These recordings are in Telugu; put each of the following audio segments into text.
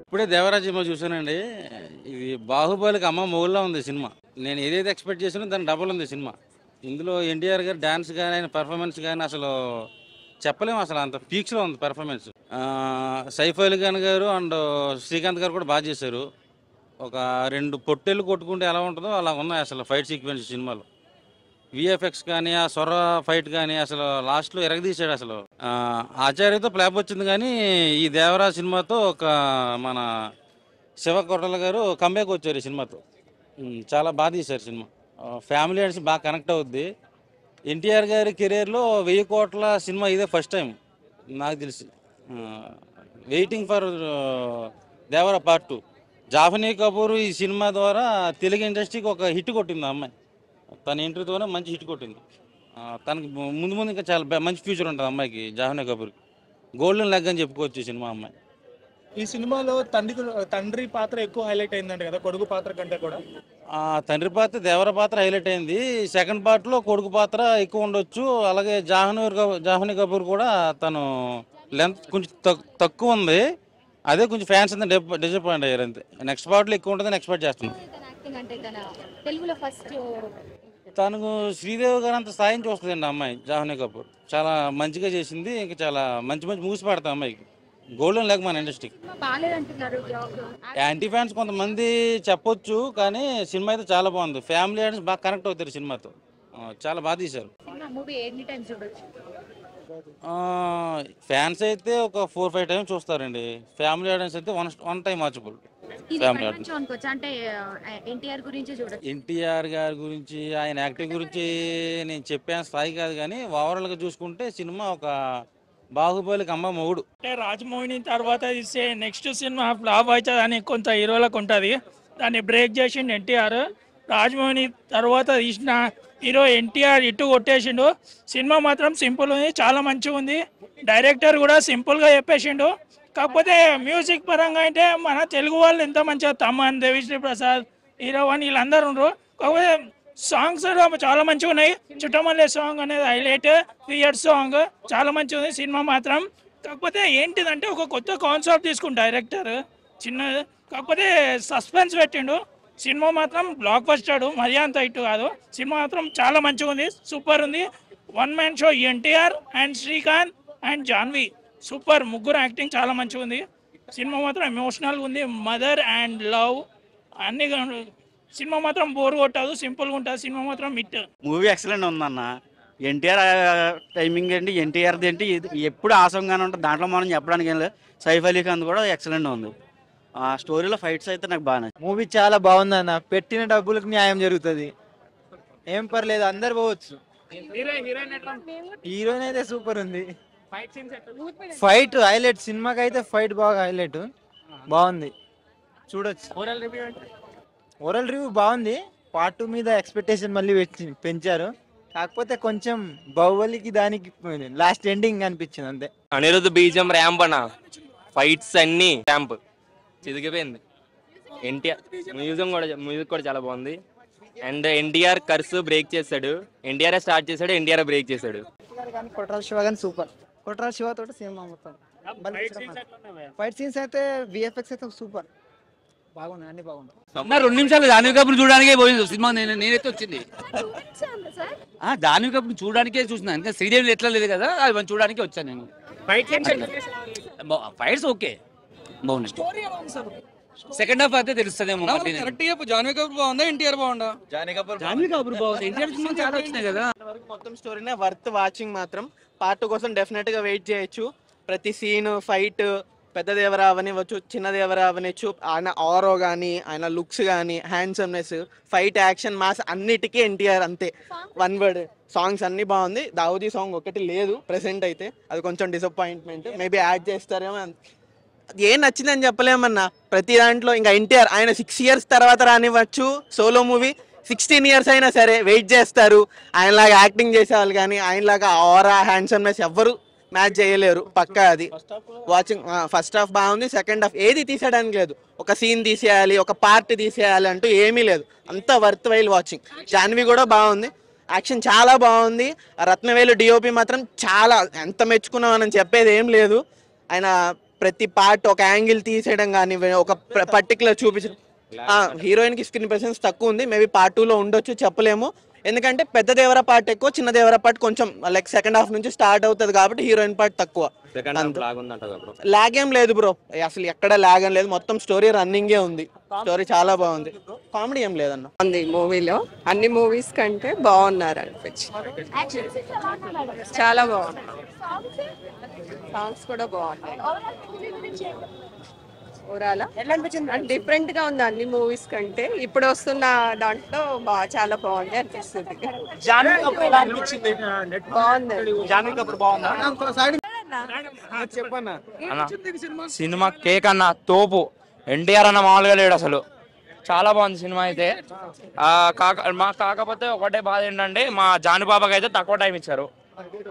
ఇప్పుడే దేవరాజ్ సినిమా చూసానండి. ఇది బాహుబలికి అమ్మ మొగుళ్ళ ఉంది సినిమా. నేను ఏదైతే ఎక్స్పెక్ట్ చేసినా దాని డబుల్ ఉంది సినిమా. ఇందులో ఎన్టీఆర్ గారి డాన్స్ కానీ ఆయన పెర్ఫార్మెన్స్ కానీ అసలు చెప్పలేము, అసలు అంత పీక్స్లో ఉంది పెర్ఫార్మెన్స్. సైఫ్ అలీ ఖాన్ గారు అండ్ శ్రీకాంత్ గారు కూడా బాగా చేశారు. ఒక రెండు పొట్టెళ్ళు కొట్టుకుంటే ఎలా ఉంటుందో అలా ఉన్నాయి అసలు ఫైట్ సీక్వెన్స్ సినిమాలో. విఎఫ్ఎక్స్ కానీ ఆ సొర ఫైట్ కానీ అసలు లాస్ట్లో ఎరగదీశాడు అసలు. ఆచార్యతో ప్లాప్ వచ్చింది కానీ ఈ దేవరా సినిమాతో ఒక మన శివ కొట్టల గారు కంబ్యాక్ వచ్చారు ఈ సినిమాతో. చాలా బాగా తీశారు సినిమా. ఫ్యామిలీ అండ్స్ బాగా కనెక్ట్ అవుద్ది. ఎన్టీఆర్ గారి కెరీర్లో 1000 కోట్ల సినిమా ఇదే ఫస్ట్ టైం నాకు తెలిసి. Waiting for Devara part 2. Janhvi Kapoor ఈ సినిమా ద్వారా తెలుగు ఇండస్ట్రీకి ఒక హిట్ కొట్టింది ఆ అమ్మాయి. తన ఎంట్రీతోనే మంచి హిట్ కొట్టింది. తనకి ముందు ముందు ఇంకా చాలా మంచి ఫ్యూచర్ ఉంటుంది అమ్మాయికి. జాహ్నవి కపూర్కి గోల్డెన్ లెగ్ అని చెప్పుకోవచ్చు ఈ సినిమా అమ్మాయి. ఈ సినిమాలో తండ్రి పాత్ర ఎక్కువ హైలైట్ అయిందంట కదా, కొడుకు పాత్ర కంటే కూడా. తండ్రి పాత్ర దేవర పాత్ర హైలైట్ అయింది. సెకండ్ పార్ట్లో కొడుకు పాత్ర ఎక్కువ ఉండొచ్చు. అలాగే జాహ్నవి కపూర్ కూడా తను లెంత్ కొంచెం తక్కువ ఉంది. అదే కొంచెం ఫ్యాన్స్ అంతా డిసప్పాయింట్ అయ్యారు అంతే. నెక్స్ట్ పార్ట్లో ఎక్కువ ఉంటుందని ఎక్స్పెక్ట్ చేస్తున్నాను. తనకు శ్రీదేవి గారు అంత స్థాయిని చూస్తుందండి అమ్మాయి. జాహ్నవి కపూర్ చాలా మంచిగా చేసింది. ఇంకా చాలా మంచి మూవీస్ పడతాయి అమ్మాయికి. గోల్డెన్ లెగ్ మన ఇండస్ట్రీకి. యాంటీ ఫ్యాన్స్ కొంతమంది చెప్పొచ్చు, కానీ సినిమా అయితే చాలా బాగుంది. ఫ్యామిలీ ఆడియన్స్ బాగా కనెక్ట్ అవుతారు సినిమాతో. చాలా బాగా తీశారు. ఫ్యాన్స్ అయితే ఒక 4-5 టైమ్స్ చూస్తారండి. ఫ్యామిలీ ఆడియన్స్ అయితే one time watchable. Family audience NTR గారి గురించి ఆయన యాక్టింగ్ గురించి నేను చెప్పే స్థాయి కాదు, కానీ ఓవరాల్గా చూసుకుంటే సినిమా ఒక బాహుబలికి అమ్మ మొగుడు. అంటే రాజమౌళి తర్వాత ఇస్తే నెక్స్ట్ సినిమా ఫ్లాప్ అవుతుంది అని కొంత హీరోలకు ఉంటుంది. దాన్ని బ్రేక్ చేసిండు ఎన్టీఆర్. రాజమౌళి తర్వాత తీసిన హీరో ఎన్టీఆర్ ఇటు కొట్టేసిండు. సినిమా మాత్రం సింపుల్ ఉంది, చాలా మంచిగా ఉంది. డైరెక్టర్ కూడా సింపుల్గా చెప్పేసిండు. కాకపోతే మ్యూజిక్ పరంగా అయితే మన తెలుగు వాళ్ళు ఎంత మంచిగా తమన్, దేవిశ్రీ ప్రసాద్, హీరో అని వీళ్ళందరూ ఉండరు. కాకపోతే సాంగ్స్ చాలా మంచిగా ఉన్నాయి. చుట్టమల్లె సాంగ్ అనేది హైలైట్. 3 ఇయర్స్ సాంగ్ చాలా మంచిగా ఉంది సినిమా మాత్రం. కాకపోతే ఏంటిదంటే ఒక కొత్త కాన్సెప్ట్ తీసుకుంది డైరెక్టర్ చిన్న. కాకపోతే సస్పెన్స్ పెట్టిండు. సినిమా మాత్రం బ్లాక్ బస్టర్, మరీ అంత హిట్ కాదు. సినిమా మాత్రం చాలా మంచిగా ఉంది, సూపర్ ఉంది. One man show NTR and Srikanth and Janhvi super. ముగ్గురు యాక్టింగ్ చాలా మంచిగా ఉంది. సినిమా మాత్రం ఎమోషనల్గా ఉంది. మదర్ అండ్ లవ్ అన్ని. సినిమా మాత్రం బోర్ కొట్టదు, సింపుల్గా ఉంటుంది. సినిమా మాత్రం హిట్. మూవీ ఎక్సలెంట్ ఉందన్న. ఎన్టీఆర్ టైమింగ్ ఏంటి, ఎన్టీఆర్ది ఏంటి, ఎప్పుడు ఆసంగానే ఉంటుంది. దాంట్లో మనం చెప్పడానికి ఏం లేదు. సైఫ్ అలీ ఖాన్ కూడా ఎక్సలెంట్ ఉంది. ఆ స్టోరీలో ఫైట్స్ అయితే నాకు బాగా నచ్చింది. మూవీ చాలా బాగుంది అన్న. పెట్టిన డబ్బులకు న్యాయం జరుగుతుంది. ఏం పర్లేదు, అందరు పోవచ్చు. హీరోయిన్ అయితే సూపర్ ఉంది. Fight highlight. సినిమాకి అయితే ఫైట్ బాగా హైలైట్. బాగుంది, చూడొచ్చు. ఓవరాల్ రివ్యూ బాగుంది. పార్ట్ 2 మీద ఎక్స్పెక్టేషన్ మళ్ళీ పెంచారు. కాకపోతే కొంచెం బాహుబలికి దానికి లాస్ట్ ఎండింగ్ అనిపించింది అంతే. అనిరుద్ధ్ బీజం ర్యాంప్ అన్న. ఫైట్స్ అన్ని ర్యాంప్ చిదిగిపోయింది. ఎన్టీఆర్ మ్యూజిక్ కూడా చాలా బాగుంది. అండ్ ఎన్టీఆర్ కర్స్ బ్రేక్ చేశాడు. ఎన్టీఆర్ స్టార్ట్ చేశాడు, ఎన్టీఆర్ బ్రేక్ చేశాడు. కొట్రాల శివ కానీ సూపర్. కొట్రాల శివ తోటి సినిమా మొత్తం ఫైట్ సీన్స్ అయితే విఎఫ్ఎక్స్ అయితే సూపర్ బాగున్నాయి, అన్ని బాగున్నాయి. 2 నిమిషాలు జాహ్నవి కపూర్ చూడడానికే పోయింది సినిమా. నేనైతే వచ్చింది జాహ్నవి కపూర్ చూడడానికే చూసినా. ఇంకా శ్రీదేవి ఎట్లా లేదు కదా, అది మనం చూడడానికి వచ్చాను నేను. ఫైట్స్ ఓకే బాగున్నాయి. సెకండ్ హాఫ్ అయితే తెలుస్తుందేమో. జాహ్నవి కపూర్ బాగుందా, ఎన్టీఆర్ బాగుందా? జాహ్నవి కపూర్ బాగుంది. ఎన్టీఆర్ సినిమా చాలా వచ్చినాయి కదా. మొత్తం స్టోరీనే వర్త్ వాచింగ్. మాత్రం పార్ట్ 2 కోసం డెఫినెట్ గా వెయిట్ చేయొచ్చు. ప్రతి సీన్ ఫైట్ పెద్ద దేవరా అవనివ్వచ్చు, చిన్న దేవరా అవనిచ్చు, ఆయన ఆరో కానీ, ఆయన లుక్స్ కానీ, హ్యాండ్సమ్నెస్, ఫైట్, యాక్షన్, మాస్ అన్నిటికీ ఎన్టీఆర్ అంతే. One word. సాంగ్స్ అన్ని బాగుంది. దావుదీ సాంగ్ ఒకటి లేదు ప్రెసెంట్ అయితే, అది కొంచెం డిసప్పాయింట్మెంట్. మేబీ యాడ్ చేస్తారేమో. ఏం నచ్చిందని చెప్పలేమన్నా. ప్రతి దాంట్లో ఇంకా ఎన్టీఆర్ ఆయన 6 ఇయర్స్ తర్వాత రానివ్వచ్చు సోలో మూవీ. 16 ఇయర్స్ అయినా సరే వెయిట్ చేస్తారు. ఆయనలాగా యాక్టింగ్ చేసేవాళ్ళు కానీ ఆయనలాగా ఆరా, హ్యాండ్సమ్నెస్ ఎవ్వరు మ్యాచ్ చేయలేరు. పక్కా అది వాచింగ్. ఫస్ట్ హాఫ్ బాగుంది. సెకండ్ హాఫ్ ఏది తీసేయడానికి లేదు. ఒక సీన్ తీసేయాలి, ఒక పార్ట్ తీసేయాలి అంటూ ఏమీ లేదు. అంతా వర్త్ వైల్ వాచింగ్. జాన్వి కూడా బాగుంది. యాక్షన్ చాలా బాగుంది. రత్నవేలు డిఓపి మాత్రం చాలా ఎంత మెచ్చుకున్నామని చెప్పేది ఏం లేదు. ఆయన ప్రతి పార్ట్ ఒక యాంగిల్ తీసేయడం కానీ ఒక పర్టికులర్ చూపించడం. హీరోయిన్కి స్క్రీన్ ప్రెసెన్స్ తక్కువ ఉంది, మేబీ పార్ట్ 2లో ఉండొచ్చు, చెప్పలేము. ఎందుకంటే పెద్ద దేవర పార్ట్ ఎక్కువ, చిన్న దేవర పార్ట్ కొంచెం లైక్ సెకండ్ హాఫ్ నుంచి స్టార్ట్ అవుతుంది కాబట్టి హీరోయిన్ పార్ట్ తక్కువ. లాగ్ ఏం లేదు బ్రో, అసలు ఎక్కడ లాగ్ ఏం లేదు, మొత్తం స్టోరీ రన్నింగే ఉంది. స్టోరీ చాలా బాగుంది, కామెడీ ఏం లేదన్న. మూవీలో అన్ని మూవీస్ కంటే బాగున్నారు అనిపించి, చాలా బాగుంది. సాంగ్స్ కూడా బాగున్నాయి. డిఫరెంట్ గా ఉంది అన్ని మూవీస్ కంటే. ఇప్పుడు వస్తున్న దాంట్లో చాలా బాగుంది అనిపిస్తుంది. సినిమా కేక్ అన్న తోపు. ఎన్టీఆర్ అన్న మామూలుగా లేడు అసలు, చాలా బాగుంది సినిమా అయితే. కాకపోతే ఒకటే బాధ ఏంటంటే మా జానుబాబాకి అయితే తక్కువ టైం ఇచ్చారు,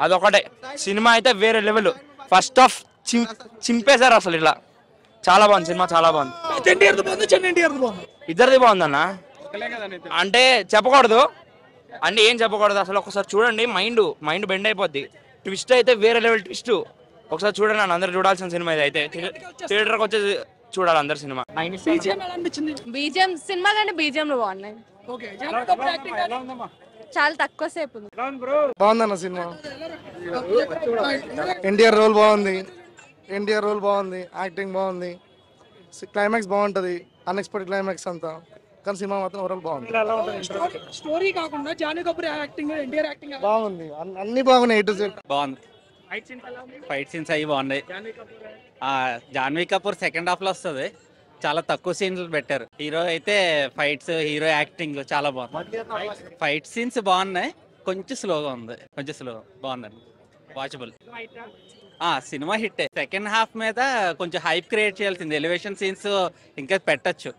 అదొకటే. సినిమా అయితే వేరే లెవెల్, ఫస్ట్ హాఫ్ చింపేశారు అసలు. ఇలా చాలా బాగుంది సినిమా, చాలా బాగుంది. ఇద్దరిది బాగుంది అన్న, అంటే చెప్పకూడదు అంటే ఏం చెప్పకూడదు అసలు. ఒకసారి చూడండి, మైండ్ బెండ్ అయిపోద్ది. ట్విస్ట్ అయితే వేరే లెవెల్ ట్విస్ట్, ఒకసారి చూడండి అన్న, అందరు చూడాల్సిన సినిమా ఇది అయితే. థియేటర్కి వచ్చి చూడాలి అందరు సినిమా. బీజిఎం సినిమా కంటే బీజిఎం బాగున్నాయి, చాలా తక్కువ సేపు ఉంది. బాగుందన్న సినిమా, ఎన్టీఆర్ రోల్ బాగుంది, యాక్టింగ్ బాగుంది, క్లైమాక్స్ బాగుంటది, అన్ఎక్స్పెక్టెడ్ క్లైమాక్స్ అంతా. కానీ సినిమా మాత్రం ఓవరాల్ బాగుంది. స్టోరీ కాకుండా జాన్వీ కపూర్ యాక్టింగ్, ఎన్టీఆర్ యాక్టింగ్ బాగుంది, అన్ని బాగున్నాయి. బాగుంది, ఫైట్ సీన్స్ అవి బాగున్నాయి. జాన్వీ కపూర్ సెకండ్ హాఫ్ లో వస్తుంది, చాలా తక్కువ సీన్లు పెట్టారు. హీరో అయితే ఫైట్స్, హీరో యాక్టింగ్ చాలా బాగుంది. ఫైట్ సీన్స్ బాగున్నాయి, కొంచెం స్లోగా ఉంది, బాగుందండి, watchable. Cinema hit. Second half మీద కొంచెం హైప్ క్రియేట్ చేయాల్సింది, ఎలివేషన్ సీన్స్ ఇంకా పెట్టచ్చు.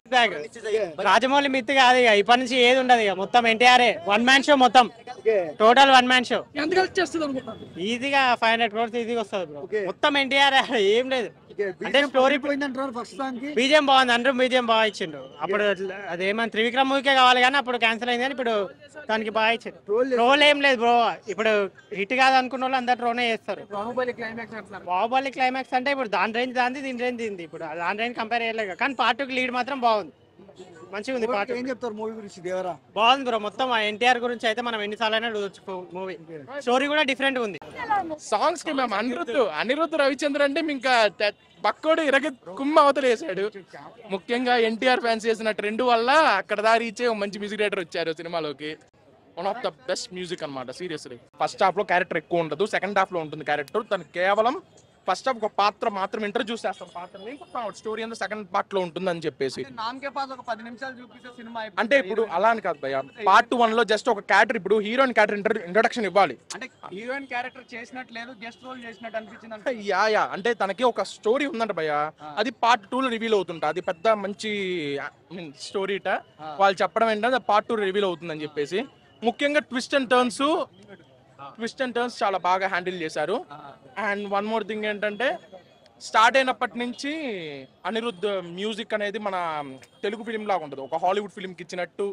రాజమౌళి మిత్ కాదు ఇక, ఇప్పటి నుంచి ఏది ఉండదు ఇక, మొత్తం ఎన్టీఆర్ వన్ మ్యాన్ షో, మొత్తం టోటల్ వన్ మ్యాన్ షో. ఈజీగా 500 crores ఈజీగా వస్తుంది బ్రో, మొత్తం ఎన్టీఆర్, ఏం లేదు. అంటే స్టోరీ బీజిఎం బాగుంది, అందరూ బీజిఎం బాగా ఇచ్చిండు. అప్పుడు అదేమన్నా త్రివిక్రమ్ మూవీకే కావాలి కానీ అప్పుడు క్యాన్సిల్ అయింది, కానీ ఇప్పుడు దానికి బాగా ఇచ్చిండు. రోల్ ఏం లేదు బ్రో, ఇప్పుడు హిట్ కాదు అనుకున్న వాళ్ళు అందరు రోనే చేస్తారు. బాహుబలి క్లైమాక్స్ అంటే ఇప్పుడు దాని రేంజ్ దాంది, దీని రేంజ్ దీంది, ఇప్పుడు దాని రేంజ్ కంపేర్ చేయలేదు. కానీ పార్ట్ 2కి లీడ్ మాత్రం బాగుంది, మంచిగా ఉంది. పార్ట్ ఏం చెప్తారు మూవీ గురించి? దేవరా బాగుంది బ్రో, మొత్తం ఎన్టీఆర్ గురించి అయితే మనం ఎన్నిసార్లు అయినా చూడొచ్చు. మూవీ స్టోరీ కూడా డిఫరెంట్ ఉంది. సాంగ్స్ కి మేము అనిరుద్ధ్ రవిచంద్ర అంటే ఇంకా పక్కోడు కుమ్మ అవతల వేసాడు. ముఖ్యంగా ఎన్టీఆర్ ఫ్యాన్స్ చేసిన ట్రెండ్ వల్ల అక్కడ దారి ఇచ్చే మంచి మ్యూజిక్ డైరెక్టర్ వచ్చారు సినిమాలోకి. One of the best music అనమాట సీరియస్లీ. ఫస్ట్ హాఫ్ లో క్యారెక్టర్ ఎక్కువ ఉండదు, సెకండ్ హాఫ్ లో ఉంటుంది క్యారెక్టర్. తను కేవలం ఫస్ట్ హాఫ్ ఒక పాత్ర మాత్రం ఇంట్రడ్యూస్ చేస్తాం, పాత్రని స్టోరీ అంతా సెకండ్ పార్ట్ లో ఉంటుంది అని చెప్పేసి. అంటే ఇప్పుడు అలా అని కాదు భయ్య, పార్ట్ 1 లో జస్ట్ ఒక క్యారెక్టర్, ఇప్పుడు హీరోయిన్ క్యారెక్టర్ ఇంట్రొడక్షన్ ఇవ్వాలి. అంటే హీరోయిన్ క్యారెక్టర్ చేసినట్లేదు, గెస్ట్ రోల్ చేసినట్టు అనిపించింది. యా అంటే తనకి ఒక స్టోరీ ఉందంట భయ్య, అది పార్ట్ 2 లో రివీల్ అవుతుంటా. అది పెద్ద మంచి స్టోరీ వాళ్ళు చెప్పడం ఏంటంటే పార్ట్ 2 రివీల్ అవుతుందని చెప్పేసి. ముఖ్యంగా ట్విస్ట్ అండ్ టర్న్స్ చాలా బాగా హ్యాండిల్ చేశారు. అండ్ వన్ మోర్ థింగ్ ఏంటంటే, స్టార్ట్ అయినప్పటి నుంచి అనిరుద్ధ్ మ్యూజిక్ అనేది మన తెలుగు ఫిలిం లాగా ఉంటుంది, ఒక హాలీవుడ్ ఫిలింకి ఇచ్చినట్టు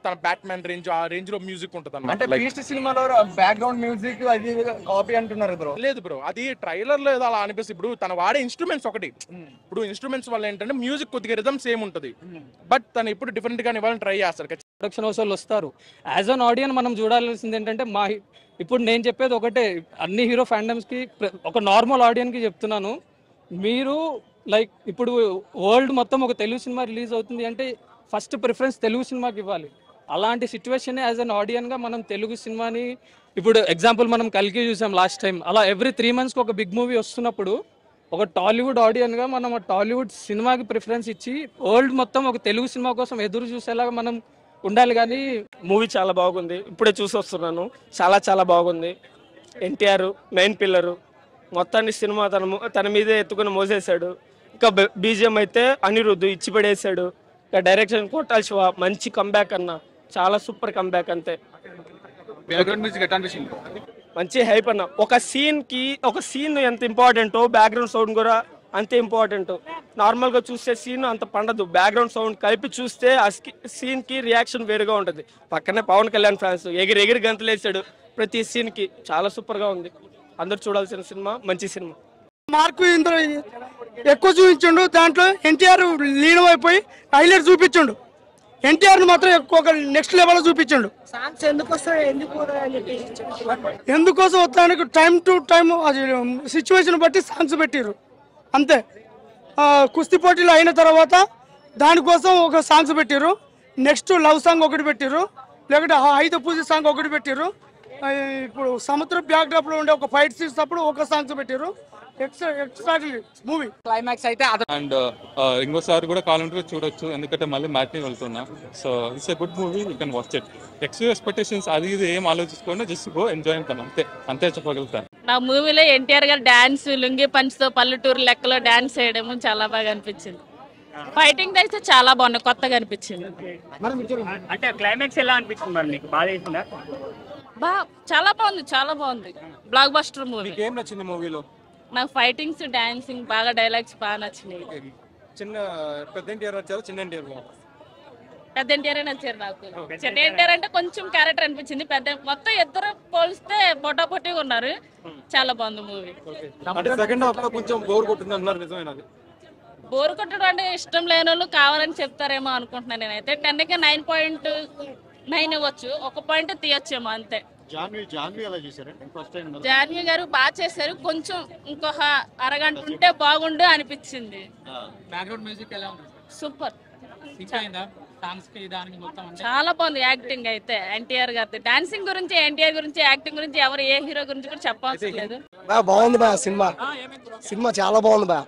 తన బ్యాట్మ్యాన్ రేంజ్, ఆ రేంజ్ లో మ్యూజిక్ ఉంటుంది అన్నమాట. సినిమాలో బ్యాక్గ్రౌండ్ మ్యూజిక్ అది కాపీ అంటున్నారు బ్రో. లేదు బ్రో, అది ట్రైలర్ లో ఏదో అలా అనిపిస్తుంది. ఇప్పుడు తన వాడే ఇన్స్ట్రుమెంట్స్ ఒకటి, ఇప్పుడు ఇన్స్ట్రుమెంట్స్ వల్ల ఏంటంటే మ్యూజిక్ కొద్దిగా రిథమ్ సేమ్ ఉంటుంది, బట్ తను ఇప్పుడు డిఫరెంట్ గా ఇవ్వాలని ట్రై చేస్తారు. ప్రొడక్షన్ హౌస్ వాళ్ళు వస్తారు, యాజ్ అన్ ఆడియన్స్ మనం చూడాల్సింది ఏంటంటే, ఇప్పుడు నేను చెప్పేది ఒకటే, అన్ని హీరో ఫ్యాండమ్స్కి ఒక నార్మల్ ఆడియన్కి చెప్తున్నాను. మీరు లైక్ ఇప్పుడు వరల్డ్ మొత్తం ఒక తెలుగు సినిమా రిలీజ్ అవుతుంది అంటే ఫస్ట్ ప్రిఫరెన్స్ తెలుగు సినిమాకి ఇవ్వాలి. అలాంటి సిచ్యువేషన్ యాజ్ అన్ ఆడియన్గా మనం తెలుగు సినిమాని, ఇప్పుడు ఎగ్జాంపుల్ మనం కల్కి చూసాం లాస్ట్ టైం, అలా ఎవ్రీ 3 monthsకి ఒక బిగ్ మూవీ వస్తున్నప్పుడు ఒక టాలీవుడ్ ఆడియన్గా మనం ఆ టాలీవుడ్ సినిమాకి ప్రిఫరెన్స్ ఇచ్చి వరల్డ్ మొత్తం ఒక తెలుగు సినిమా కోసం ఎదురు చూసేలాగా మనం ఉండాలి. కానీ మూవీ చాలా బాగుంది, ఇప్పుడే చూసి వస్తున్నాను, చాలా బాగుంది. ఎన్టీఆర్ మెయిన్ పిల్లరు, మొత్తాన్ని సినిమా తన మీదే ఎత్తుకుని మోసేశాడు. ఇంకా బీజిఎం అయితే అనిరుద్ధ్ ఇచ్చి పడేశాడు. ఇంకా డైరెక్షన్ కొట్టాలి శివ, మంచి కంబ్యాక్ అన్న, చాలా సూపర్ కంబ్యాక్. అంతే మంచి హైప్ అన్న. ఒక సీన్ ఎంత ఇంపార్టెంటో బ్యాక్గ్రౌండ్ సౌండ్ కూడా అంతే ఇంపార్టెంట్. నార్మల్గా చూస్తే సీన్ అంత పండదు, బ్యాక్గ్రౌండ్ సౌండ్ కలిపి చూస్తే ఆ సీన్కి రియాక్షన్ వేరుగా ఉంటుంది. పక్కనే పవన్ కళ్యాణ్ ఫ్యాన్స్ ఎగిరి గంతులేసాడు ప్రతి సీన్కి, చాలా సూపర్గా ఉంది. అందరు చూడాల్సిన సినిమా, మంచి సినిమా. మార్కు ఇంత ఎక్కువ చూపించండు. దాంట్లో ఎన్టీఆర్ లీనమైపోయి హైలైట్ చూపించండు. ఎన్టీఆర్ మాత్రం ఒక నెక్స్ట్ లెవెల్ చూపించండు. ఎందుకోసం వస్తానికి టైం టు టైం సిచ్యువేషన్ బట్టి సాంగ్స్ పెట్టిర్రు అంతే. కుస్తీ పోటీలు అయిన తర్వాత దానికోసం ఒక సాంగ్స్ పెట్టిర్రు. నెక్స్ట్ లవ్ సాంగ్ ఒకటి పెట్టిర్రు, లేకుంటే ఆయుధ పూజ సాంగ్ ఒకటి పెట్టిర్రు. ఇప్పుడు సముద్ర బ్యాక్ డ్రాప్ లో ఉండే ఒక ఫైట్ సీన్స్ అప్పుడు ఒక సాంగ్స్ పెట్టిర్రు. మూవీ క్లైమాక్స్ అయితే అండ్ ఇంకోసారి కూడా కావాలంటే చూడొచ్చు, ఎందుకంటే మళ్ళీ మ్యాట్ని వెళ్తున్నా. So it's a good movie, you can watch it. Expectations అది ఇది ఏం ఆలోచించుకోండి, జస్ట్ గో ఎంజాయ్ అంటాను, అంతే చెప్పగలుగుతాను. నా మూవీలో ఎన్టీఆర్ గారు డాన్స్ లుంగి పంచ్తో పల్లెటూరు లెక్కలో డాన్స్ చేయడం చాలా బాగా అనిపించింది. ఫైటింగ్ అయితే చాలా బాగుంది, కొత్తగా అనిపించింది. అంటే క్లైమాక్స్ ఎలా అనిపించింది మరి మీకు? బాగా చేసిందా? చాలా బాగుంది, చాలా బాగుంది. Block buster movie. ఏం నచ్చింది మూవీలో? నాకు ఫైటింగ్స్, డాన్సింగ్, బాగా డైలాగ్స్ బాగా నచ్చినాయి. పెద్ద ఎన్టీఆర్ నచ్చారు, చిన్న ఎన్టీఆర్? పెద్ద ఎన్టీఆర్ నచ్చారు నాకు. చిన్న ఎన్టీఆర్ అంటే కొంచెం క్యారెక్టర్ అనిపించింది. పెద్ద మొత్తం ఇద్దరు పోలిస్తే పోటాపోటీగా ఉన్నారు. చాలా బాగుంది మూవీ. సెకండ్ హాఫ్ లో కొంచెం బోర్ కొట్టింది అన్నారు, నిజమేనా? బోర్ కొట్టడం అంటే ఇష్టం లేని వాళ్ళు కావాలని చెప్తారేమో అనుకుంటున్నాను నేనైతే. 10కి 9.9 ఇవ్వచ్చు, ఒక పాయింట్ తీయొచ్చేమో అంతే. జాన్వీ గారు బాగా చేశారు. కొంచెం ఇంకొక అరగంట ఉంటే బాగుండు అనిపించింది. బ్యాక్గ్రౌండ్ మ్యూజిక్ ఎలా ఉంది? సూపర్, సాంగ్స్ కి దానికి మొత్తం చాలా బాగుంది. యాక్టింగ్ అయితే ఎన్టీఆర్ గారి డాన్సింగ్ గురించి, ఎన్టీఆర్ గురించి, యాక్టింగ్ గురించి ఎవరు ఏ హీరో గురించి కూడా చెప్పాల్సి లేదు. బాగుంది బా సినిమా. సినిమా చాలా బాగుంది బా.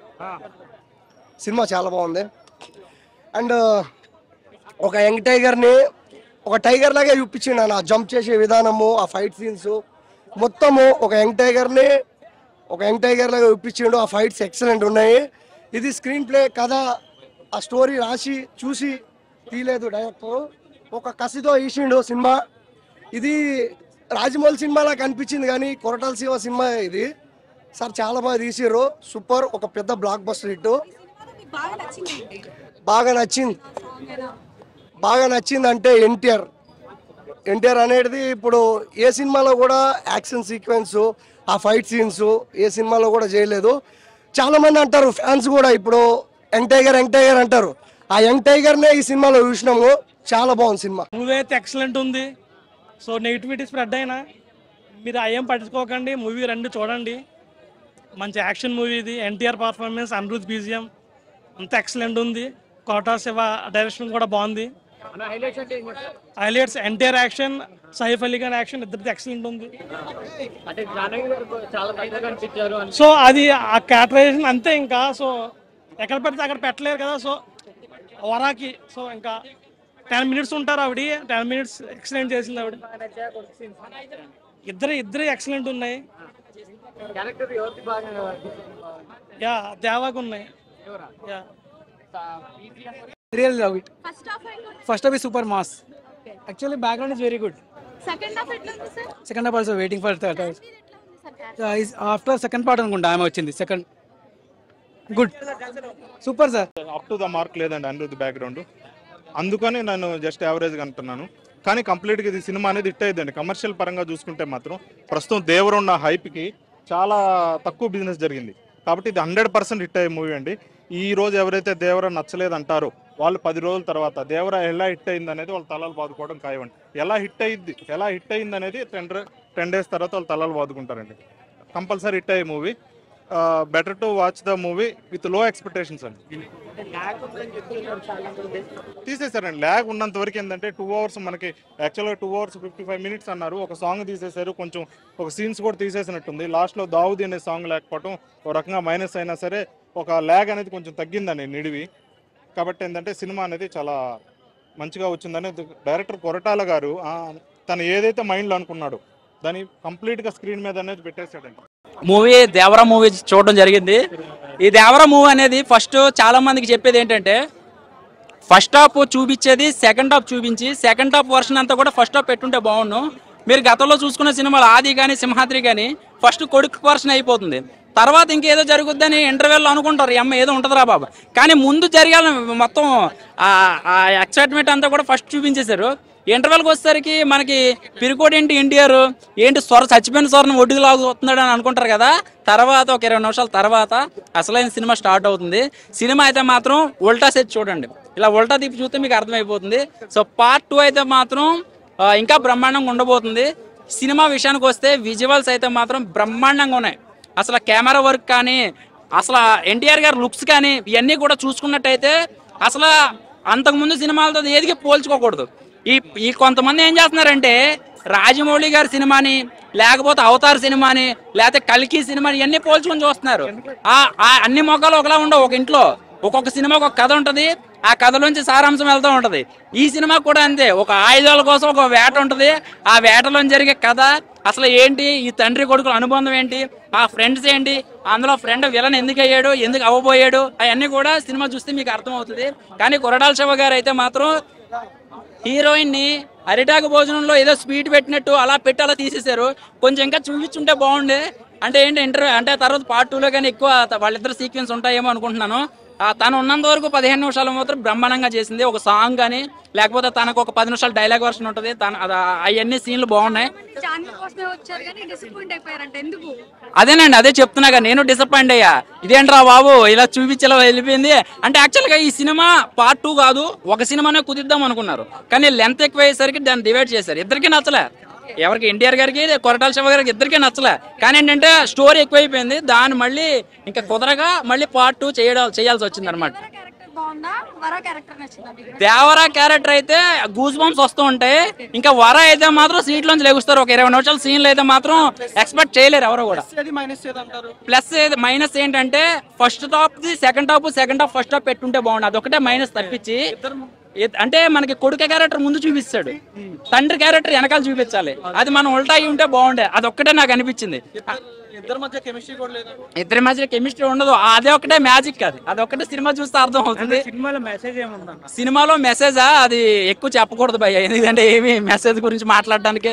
సినిమా చాలా బాగుంది. అండ్ ఒక యంగ్ టైగర్ని ఒక టైగర్ లాగే చూపించిండు. ఆ జంప్ చేసే విధానము, ఆ ఫైట్ సీన్స్ మొత్తము ఒక యంగ్ టైగర్ లాగా చూపించిండు. ఆ ఫైట్స్ ఎక్సలెంట్ ఉన్నాయి. ఇది స్క్రీన్ ప్లే కథ, ఆ స్టోరీ రాసి చూసి తీయలేదు డైరెక్టర్, ఒక కసితో తీసిండు సినిమా. ఇది రాజమౌళి సినిమాలా కనిపించింది కానీ కొరటాల శివ సినిమా ఇది. సార్ చాలా బాగా తీసిర్రు, సూపర్. ఒక పెద్ద బ్లాక్ బస్టర్ హిట్. బాగా నచ్చింది అంటే ఎన్టీఆర్ అనేది ఇప్పుడు ఏ సినిమాలో కూడా యాక్షన్ సీక్వెన్స్, ఆ ఫైట్ సీన్స్ ఏ సినిమాలో కూడా చేయలేదు. చాలా మంది అంటారు ఫ్యాన్స్ కూడా, ఇప్పుడు యంగ్ టైగర్ అంటారు. ఆ యంగ్ టైగర్నే ఈ సినిమాలో చూసినాము. చాలా బాగుంది సినిమా. మూవీ అయితే ఎక్సలెంట్ ఉంది. సో నెగిటివిటీ స్ప్రెడ్ అయినా మీరు అయ్యేం పట్టించుకోకండి, మూవీ రండి చూడండి. మంచి యాక్షన్ మూవీ ఇది. ఎన్టీఆర్ పర్ఫార్మెన్స్, అనిరుద్ బీజిఎం అంతా ఎక్సలెంట్ ఉంది. కోటా శివ డైరెక్షన్ కూడా బాగుంది. Highlights NTR action, Saif Ali Khan action ఇద్దరిది ఎక్సలెంట్ ఉంది. సో అది ఆ క్యారెక్టరైజేషన్ అంతే. ఇంకా సో ఎక్కడ పెడితే అక్కడ పెట్టలేరు కదా. సో వరాకి సో ఇంకా 10 minutes ఉంటారు ఆవిడ. 10 minutes ఎక్సలెంట్ చేసింది ఆవిడ. ఇద్దరు ఎక్సలెంట్ ఉన్నాయి. యా దేవాకు ఉన్నాయి. Yeah Really love it. First half is super mass. Actually, background is very good. Second half also waiting for third. Is after second part అనుకుంటా ఆమె వచ్చింది. Second good, super sir. Up to the mark లేదండి అనిరుద్ధ్ బ్యాక్గ్రౌండ్, అందుకని నేను జస్ట్ యావరేజ్గా అంటున్నాను. కానీ కంప్లీట్గా ఇది సినిమా అనేది హిట్ అయ్యిందండి. కమర్షియల్ పరంగా చూసుకుంటే మాత్రం ప్రస్తుతం దేవర ఉన్న హైప్కి చాలా తక్కువ బిజినెస్ జరిగింది. కాబట్టి ఇది 100% హిట్ అయ్యే మూవీ అండి. ఈ రోజు ఎవరైతే దేవర నచ్చలేదు అంటారో వాళ్ళు 10 రోజుల తర్వాత దేవర ఎలా హిట్ అయింది అనేది వాళ్ళ తలలు బాదుకోవడం ఖాయమండి. ఎలా హిట్ అయింది అనేది 10 days తర్వాత వాళ్ళు తలలు బాదుకుంటారండి. కంపల్సరీ హిట్ అయ్యే movie. Better to watch the movie with లో ఎక్స్పెక్టేషన్స్ అండి. తీసేశారండి. ల్యాగ్ ఉన్నంత వరకు ఏంటంటే 2 hours మనకి యాక్చువల్గా 2 hours 55 minutes అన్నారు. ఒక సాంగ్ తీసేశారు, కొంచెం ఒక సీన్స్ కూడా తీసేసినట్టుంది. లాస్ట్లో దావుది అనే సాంగ్ లేకపోవడం ఒక రకంగా మైనస్ అయినా సరే ఒక ల్యాగ్ అనేది కొంచెం తగ్గిందండి నిడివి. కాబట్టి ఏంటంటే సినిమా అనేది చాలా మంచిగా వచ్చిందని డైరెక్టర్ కొరటాల గారు తను ఏదైతే మైండ్లో అనుకున్నాడో దాన్ని కంప్లీట్గా స్క్రీన్ మీద అనేది పెట్టేశాడండి. మూవీ దేవర మూవీ చూడడం జరిగింది. ఈ దేవర మూవీ అనేది ఫస్ట్ చాలా మందికి చెప్పేది ఏంటంటే ఫస్ట్ హాఫ్ చూపించేది సెకండ్ హాఫ్ చూపించి సెకండ్ హాఫ్ వర్షన్ అంతా కూడా ఫస్ట్ హాఫ్ పెట్టుంటే బాగుండు. మీరు గతంలో చూసుకున్న సినిమాలు ఆది కానీ సింహాద్రి కానీ ఫస్ట్ కొడుకు వర్షన్ అయిపోతుంది, తర్వాత ఇంకేదో జరుగుద్దని ఇంటర్వెల్లో అనుకుంటారు, అమ్మ ఏదో ఉంటుందిరా బాబా. కానీ ముందు జరగాలి మొత్తం ఆ ఎక్సైట్మెంట్ అంతా కూడా ఫస్ట్ చూపించేశారు. ఇంటర్వెల్కి వచ్చేసరికి మనకి పిరికోడు ఏంటి ఎన్టీఆర్ ఏంటి చచ్చిపోయిన స్వరం ఒడ్డుకు లాగుతున్నాడు అని అనుకుంటారు కదా. తర్వాత ఒక 20 నిమిషాల తర్వాత అసలైన సినిమా స్టార్ట్ అవుతుంది. సినిమా అయితే మాత్రం ఉల్టా సెట్ చూడండి, ఇలా ఉల్టా తిప్పి చూస్తే మీకు అర్థమైపోతుంది. సో పార్ట్ 2 అయితే మాత్రం ఇంకా బ్రహ్మాండంగా ఉండబోతుంది. సినిమా విషయానికి వస్తే విజువల్స్ అయితే మాత్రం బ్రహ్మాండంగా ఉన్నాయి. అసలు కెమెరా వర్క్ కానీ, అసలు ఎన్టీఆర్ గారి లుక్స్ కానీ ఇవన్నీ కూడా చూసుకున్నట్టయితే అసలు అంతకుముందు సినిమాలతో ఏదికి పోల్చుకోకూడదు. ఈ కొంతమంది ఏం చేస్తున్నారంటే రాజమౌళి గారి సినిమాని, లేకపోతే అవతార్ సినిమాని, లేకపోతే కల్కి సినిమాని ఇవన్నీ పోల్చుకొని చూస్తున్నారు. అన్ని మొక్కలు ఒకలా ఉండవు. ఒక ఇంట్లో ఒక్కొక్క సినిమాకి ఒక కథ ఉంటుంది, ఆ కథలోంచి సారాంశం వెళ్తూ ఉంటుంది. ఈ సినిమా కూడా అంతే, ఒక ఆయుధాల కోసం ఒక వేట ఉంటుంది, ఆ వేటలో జరిగే కథ అసలు ఏంటి, ఈ తండ్రి కొడుకుల అనుబంధం ఏంటి, ఆ ఫ్రెండ్స్ ఏంటి, అందులో ఫ్రెండ్ విలన్ ఎందుకు అయ్యాడు, ఎందుకు అవ్వబోయాడు, అవన్నీ కూడా సినిమా చూస్తే మీకు అర్థమవుతుంది. కానీ కొరటాల శివ గారు అయితే మాత్రం హీరోయిన్ ని అరిటాకు భోజనంలో ఏదో స్వీట్ పెట్టినట్టు అలా పెట్టి అలా తీసేశారు. కొంచెం ఇంకా చూపించుంటే బాగుండే. అంటే ఏంటి ఇంటర్వ్యూ అంటే తర్వాత పార్ట్ 2లో కానీ ఎక్కువ వాళ్ళిద్దరు సీక్వెన్స్ ఉంటాయేమో అనుకుంటున్నాను. తను ఉన్నంత వరకు 15 నిమిషాలు మాత్రం బ్రహ్మాండంగా చేసింది. ఒక సాంగ్ కానీ, లేకపోతే తనకు ఒక 10 నిమిషాలు డైలాగ్ వర్షన్ ఉంటుంది. అవన్నీ సీన్లు బాగున్నాయి. అదేనండి, అదే చెప్తున్నాగా, నేను డిసప్పాయింట్ అయ్యా. ఇదేంట్రా బాబు ఇలా చూపించేలా వెళ్ళిపోయింది అంటే. యాక్చువల్గా ఈ సినిమా పార్ట్ 2 కాదు, ఒక సినిమానే కుదిద్దాం అనుకున్నారు. కానీ లెంత్ ఎక్కువ అయ్యేసరికి దాన్ని డివైడ్ చేశారు. ఇద్దరికీ నచ్చలే, ఎవరికి ఎన్టీఆర్ గారికి కొరటాల శివ గారికి ఇద్దరికీ నచ్చలే. కానీ ఏంటంటే స్టోరీ ఎక్కువైపోయింది, దాన్ని మళ్ళీ ఇంకా కుదరగా మళ్ళీ పార్ట్ 2 చేయాల్సి వచ్చింది అనమాట. దేవరా క్యారెక్టర్ అయితే గూస్ బంప్స్ వస్తూ ఉంటాయి. ఇంకా వర అయితే మాత్రం సీట్ లోంచి లెగుస్తారు. ఒక 20 నిమిషాల సీన్లు అయితే మాత్రం ఎక్స్పెక్ట్ చేయలేరు ఎవరు కూడా. ప్లస్ మైనస్ ఏంటంటే first half second half first half పెట్టుంటే బాగుండు, అదొకటే మైనస్ తప్పించి. అంటే మనకి కొడుకు క్యారెక్టర్ ముందు చూపిస్తాడు, తండ్రి క్యారెక్టర్ వెనకాల చూపించాలి. అది మనం ఉల్టా అయి ఉంటే బాగుండే, అదొక్కటే నాకు అనిపించింది. ఇద్దరి మధ్య కెమిస్ట్రీ ఉండదు, అదే ఒకటే మ్యాజిక్. అదొక్కటే సినిమా చూస్తే అర్థం అవుతుంది. సినిమాలో మెసేజా అది ఎక్కువ చెప్పకూడదు భయ్య, ఎందుకంటే ఏమి మెసేజ్ గురించి మాట్లాడడానికి.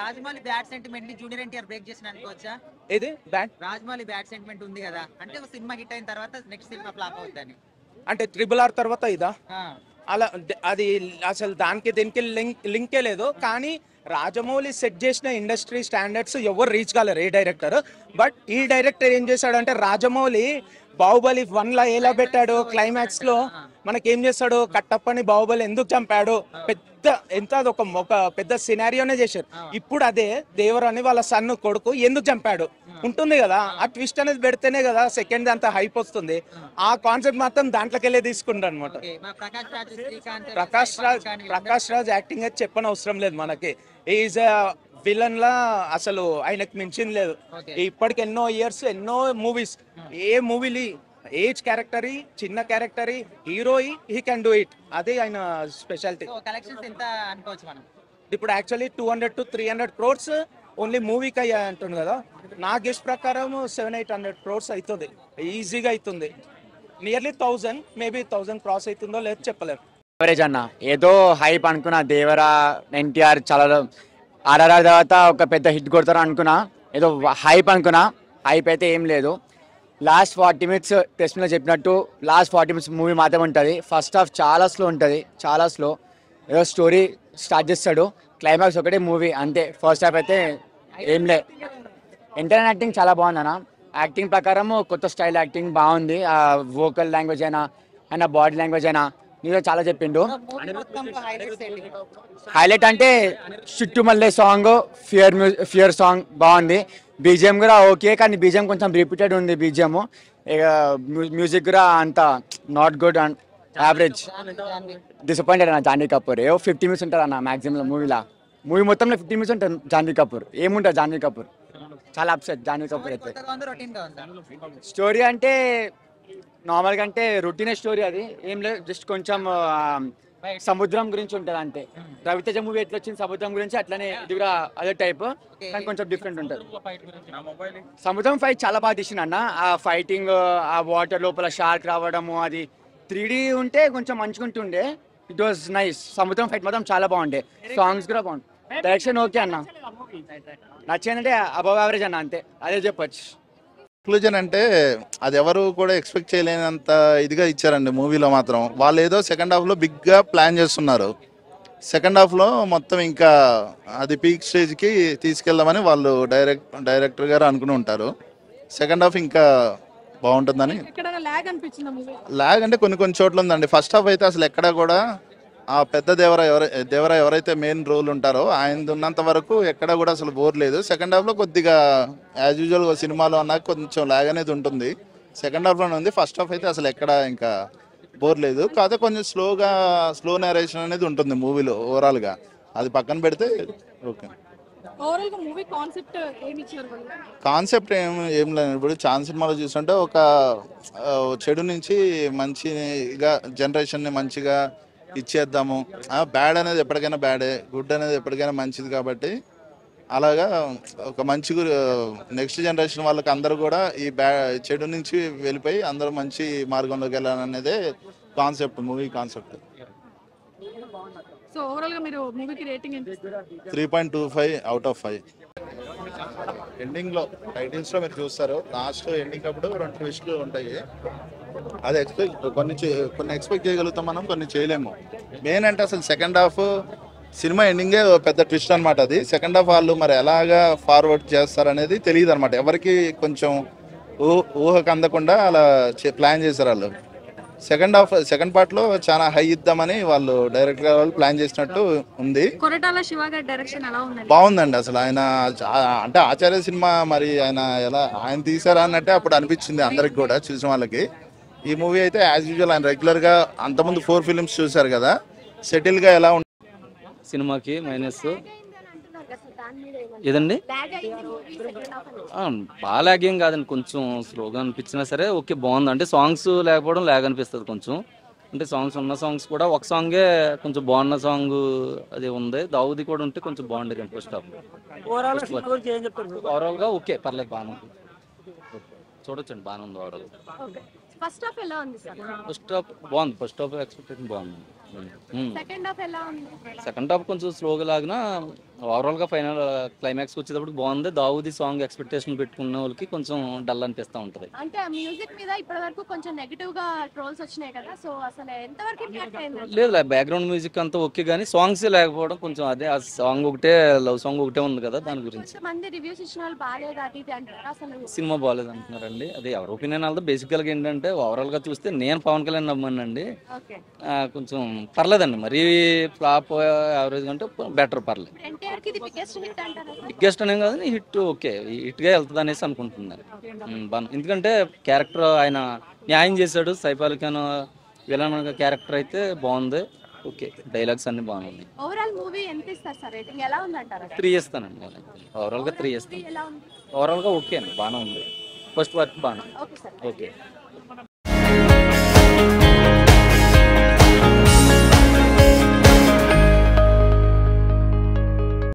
రాజమౌళి బ్యాడ్ సెంటిమెంట్ ని జూనియర్ ఎన్టీఆర్ బ్రేక్ చేసిన అనుకోవచ్చా? ఇది బ్యాడ్ రాజమౌళి బ్యాడ్ సెంటిమెంట్ ఉంది కదా, అంటే ఒక సినిమా హిట్ అయిన తర్వాత నెక్స్ట్ సినిమా ఫ్లాప్ అవుతుందని. అంటే RRR తర్వాత ఇదా? అలా అది అసలు దానికి దీనికి లింకే లేదు. కానీ రాజమౌళి సెట్ చేసిన ఇండస్ట్రీ స్టాండర్డ్స్ ఎవరు రీచ్ కాలేరు, ఏ డైరెక్టర్. బట్ ఈ డైరెక్టర్ ఏం చేశాడంటే బాహుబలి 1 ఎలా పెట్టాడు, క్లైమాక్స్ లో మనకేం చేస్తాడు, కట్టప్పని బాహుబలి ఎందుకు చంపాడు, ఒక పెద్ద సినారియోనే చేశారు. ఇప్పుడు అదే దేవరని వాళ్ళ సన్ను కొడుకు ఎందుకు చంపాడు ఉంటుంది కదా, ఆ ట్విస్ట్ అనేది పెడితేనే కదా సెకండ్ అంతా హైప్ వస్తుంది. ఆ కాన్సెప్ట్ మాత్రం దాంట్లోకి వెళ్ళే తీసుకుంటాడు అనమాట. ప్రకాష్ రాజ్ యాక్టింగ్ అయితే చెప్పని అవసరం లేదు మనకి. ఈజ్ విలన్ లా అసలు ఆయనకు మించింది లేదు. ఇప్పటికి ఎన్నో ఇయర్స్ ఎన్నో మూవీస్, ఏ మూవీలు ఏజ్ క్యారెక్టర్, చిన్న character, hero he can do it, అదే ఆయన స్పెషాలిటీ. ఇప్పుడు యాక్చువల్లీ 200 to 300 crores ఓన్లీ మూవీకి అయ్యా అంటుంది కదా. నా గెస్ట్ ప్రకారం 700-800 crores అవుతుంది, ఈజీగా అవుతుంది. నియర్లీ 1000, మేబీ 1000 క్రాస్ అవుతుందో లేదో చెప్పలేరు. ఎవరేజ్ అన్న ఏదో హైప్ అనుకున్నా, దేవరా ఎన్టీఆర్ చాలా RRR తర్వాత ఒక పెద్ద హిట్ కొడతారు అనుకున్నా, ఏదో హైప్ అనుకున్నా. హైప్ అయితే ఏం లేదు. లాస్ట్ 40 minutes టెస్ట్లో చెప్పినట్టు లాస్ట్ 40 minutes మూవీ మాత్రమే ఉంటుంది. ఫస్ట్ హాఫ్ చాలా స్లో ఉంటుంది, చాలా స్లో. ఏదో స్టోరీ స్టార్ట్ చేస్తాడు, క్లైమాక్స్ ఒకటే మూవీ అంతే. ఫస్ట్ హాఫ్ అయితే ఏం లే. ఎంటర్టైన్ యాక్టింగ్ చాలా బాగుంది అన్న. యాక్టింగ్ ప్రకారం కొత్త స్టైల్ యాక్టింగ్ బాగుంది. ఆ వోకల్ లాంగ్వేజ్ అయినా ఆయన బాడీ లాంగ్వేజ్ అయినా నీలో చాలా చెప్పిండు. హైలైట్ అంటే చుట్టుమల్లే సాంగ్, ఫియర్ సాంగ్ బాగుంది. బీజిఎం కూడా ఓకే, కానీ బీజిఎం కొంచెం రిపీటెడ్ ఉంది. బీజిఎం ఇక మ్యూజిక్ కూడా అంత not good and average. Disappointed అన్న జాన్వీ కపూర్. 50 minutes ఉంటుంది అన్న మ్యాక్సిమం మూవీలో. మూవీ మొత్తంలో 50 minutes ఉంటుంది జాన్వీ కపూర్. ఏముంటుంది జాన్వీ కపూర్, చాలా అప్సెట్ జాన్వీ కపూర్ అయితే. స్టోరీ అంటే నార్మల్గా అంటే రొటీనే స్టోరీ, అది ఏం లేదు. జస్ట్ కొంచెం సముద్రం గురించి ఉంటుంది అంతే. రవితేజ మూవీ ఎట్లా వచ్చింది సముద్రం గురించి, అట్లనే ఇది కూడా అదే టైప్, కానీ కొంచెం డిఫరెంట్ ఉంటుంది. సముద్రం ఫైట్ చాలా బాగా తీసిండు అన్న. ఆ ఫైటింగ్, ఆ వాటర్ లోపల షార్క్ రావడము, అది 3D ఉంటే కొంచెం మంచిగా ఉంటుండే. It was nice. సముద్రం ఫైట్ మాత్రం చాలా బాగుండే. సాంగ్స్ కూడా బాగుంది. డైరెక్షన్ ఓకే అన్న. నచ్చిందంటే అబవ్ యావరేజ్ అన్న, అంతే, అదే చెప్పొచ్చు. కంక్లూజన్ అంటే అది ఎవరు కూడా ఎక్స్పెక్ట్ చేయలేనంత ఇదిగా ఇచ్చారండి మూవీలో మాత్రం. వాళ్ళు ఏదో సెకండ్ హాఫ్లో బిగ్గా ప్లాన్ చేస్తున్నారు, సెకండ్ హాఫ్లో మొత్తం ఇంకా అది పీక్ స్టేజ్కి తీసుకెళ్దామని వాళ్ళు డైరెక్టర్ గారు అనుకుని ఉంటారు. సెకండ్ హాఫ్ ఇంకా బాగుంటుందని. లాగ్ అంటే కొన్ని చోట్ల ఉందండి. ఫస్ట్ హాఫ్ అయితే అసలు ఎక్కడ కూడా ఆ పెద్ద దేవరా ఎవరైతే మెయిన్ రోల్ ఉంటారో ఆయన ఉన్నంత వరకు ఎక్కడ కూడా అసలు బోర్ లేదు. సెకండ్ హాఫ్లో కొద్దిగా యాజ్ యూజువల్ సినిమాలో అన్నాక కొంచెం లాగ్ అనేది ఉంటుంది. సెకండ్ హాఫ్లోనే ఉంది. ఫస్ట్ హాఫ్ అయితే అసలు ఎక్కడ ఇంకా బోర్ లేదు. కాకపోతే కొంచెం స్లో నేరేషన్ అనేది ఉంటుంది మూవీలో ఓవరాల్గా. అది పక్కన పెడితే ఓకే. కాన్సెప్ట్ ఏం లేదు. ఇప్పుడు చాలా సినిమాలో చూస్తుంటే ఒక చెడు నుంచి మంచిగా జనరేషన్ని మంచిగా ఇచ్చేద్దాము. బ్యాడ్ అనేది ఎప్పటికైనా బ్యాడే, గుడ్ అనేది ఎప్పటికైనా మంచిది. కాబట్టి అలాగా ఒక మంచి నెక్స్ట్ జనరేషన్ వాళ్ళకి అందరూ కూడా ఈ చెడు నుంచి వెళ్ళిపోయి అందరూ మంచి మార్గంలోకి వెళ్ళాలనేదే concept, movie concept. 3.25 out of 5. ఎండింగ్లో టైటిల్స్లో మీరు చూస్తారు, లాస్ట్ ఎండింగ్ అప్పుడు 2 ట్విస్టులు ఉంటాయి. అది కొన్ని ఎక్స్పెక్ట్ చేయగలుగుతాం మనం, కొన్ని చేయలేము. మెయిన్ అంటే అసలు సెకండ్ హాఫ్ సినిమా ఎండింగే పెద్ద ట్విస్ట్ అనమాట. అది సెకండ్ హాఫ్ వాళ్ళు మరి ఎలాగా ఫార్వర్డ్ చేస్తారనేది తెలియదు అనమాట. ఎవరికి కొంచెం ఊహకు అందకుండా అలా ప్లాన్ చేశారు వాళ్ళు. సెకండ్ పార్ట్ లో చాలా హై ఇద్దామని వాళ్ళు డైరెక్టర్ గారు వాళ్ళు ప్లాన్ చేసినట్టు ఉంది. బాగుందండి. అసలు ఆయన అంటే ఆచార్య సినిమా మరి ఆయన తీసారా అన్నట్టే అప్పుడు అనిపించింది అందరికి కూడా, చూసిన వాళ్ళకి. ఈ మూవీ అయితే యాజ్ యూజువల్ ఆయన రెగ్యులర్ గా అంతకుముందు 4 ఫిలిమ్స్ చూసారు కదా, సెటిల్ గా ఎలా సినిమాకి మైనస్ ఏదండి, బాగా లాగ్ ఏం కాదండి. కొంచెం స్లోగా అనిపించినా సరే ఓకే, బాగుంది. అంటే సాంగ్స్ లేకపోవడం లాగ్ అనిపిస్తుంది కొంచెం. అంటే ఉన్న సాంగ్స్ కూడా ఒక సాంగే కొంచెం బాగున్న సాంగ్ అది ఉంది. దావుది కూడా ఉంటే కొంచెం బాగుండేది ఫస్ట్ హాఫ్. ఓవరాల్ గా ఓకే, పర్లేదు, బాగానే ఉంది. చూడొచ్చండి, బాగానే ఉంది ఓవరాల్. ఫస్ట్ హాఫ్ ఎలా ఉంది సార్? ఫస్ట్ హాఫ్ బాగుంది. ఫస్ట్ హాఫ్ ఎక్స్పెక్టేషన్ బాగుంది. సెకండ్ హాఫ్ ఎలా ఉంది? సెకండ్ హాఫ్ కొంచెం స్లోగా లాగినా ఓవరాల్ గా ఫైనల్ క్లైమాక్స్ వచ్చేటప్పుడు బాగుంది. దావుది సాంగ్ ఎక్స్పెక్టేషన్ పెట్టుకున్న వాళ్ళకి కొంచెం డల్ అనిపిస్తూ ఉంటది. అంటే ఆ మ్యూజిక్ మీద ఇప్పటి వరకు కొంచెం నెగటివ్ గా ట్రోల్స్ వచ్చినాయి కదా, సో అసలు ఎంతవరకు ఇంపాక్ట్ అయింది? లేదు, బ్యాక్గ్రౌండ్ మ్యూజిక్ అంతా ఓకే, కానీ సాంగ్స్ లేకపోవడం కొంచెం. అదే ఆ సాంగ్ ఒకటే, లవ్ సాంగ్ ఒకటే ఉంది కదా, దాని గురించి కొంతమంది రివ్యూస్ ఇచ్చిన వాళ్ళు బాగాలేదు అది ఇది అంటారు. అసలు సినిమా బాగాలేదు అంటున్నారండి. అది ఎవరి ఒపీనియన్ వాళ్ళతో. బేసికల్ గా ఏంటంటే ఓవరాల్ గా చూస్తే నేను పవన్ కళ్యాణ్ నమ్మానండి. కొంచెం పర్లేదండి, మరీ ఫ్లాప్ యావరేజ్ అంటే బెటర్, పర్లేదు. బిగ్గెస్ట్ అనేం కాదు, హిట్ ఓకే, హిట్ గా వెళ్తుంది అనేసి అనుకుంటున్నాను. ఎందుకంటే క్యారెక్టర్ ఆయన న్యాయం చేశాడు. సైఫ్ అలీ ఖాన్ విలన్ క్యారెక్టర్ అయితే బాగుంది. ఓకే, డైలాగ్స్ అన్ని బాగున్నాయి. ఓవరాల్ మూవీ ఎంత ఇస్తారు సార్ రేటింగ్? ఎలా ఉంది అంటారు? 3 ఇస్తానండి. ఓవరాల్ గా 3 ఇస్తాను. ఓవరాల్ గా ఓకే అండి, బాగానే ఉంది. ఫస్ట్ పార్ట్ బాగానే. ఓకే.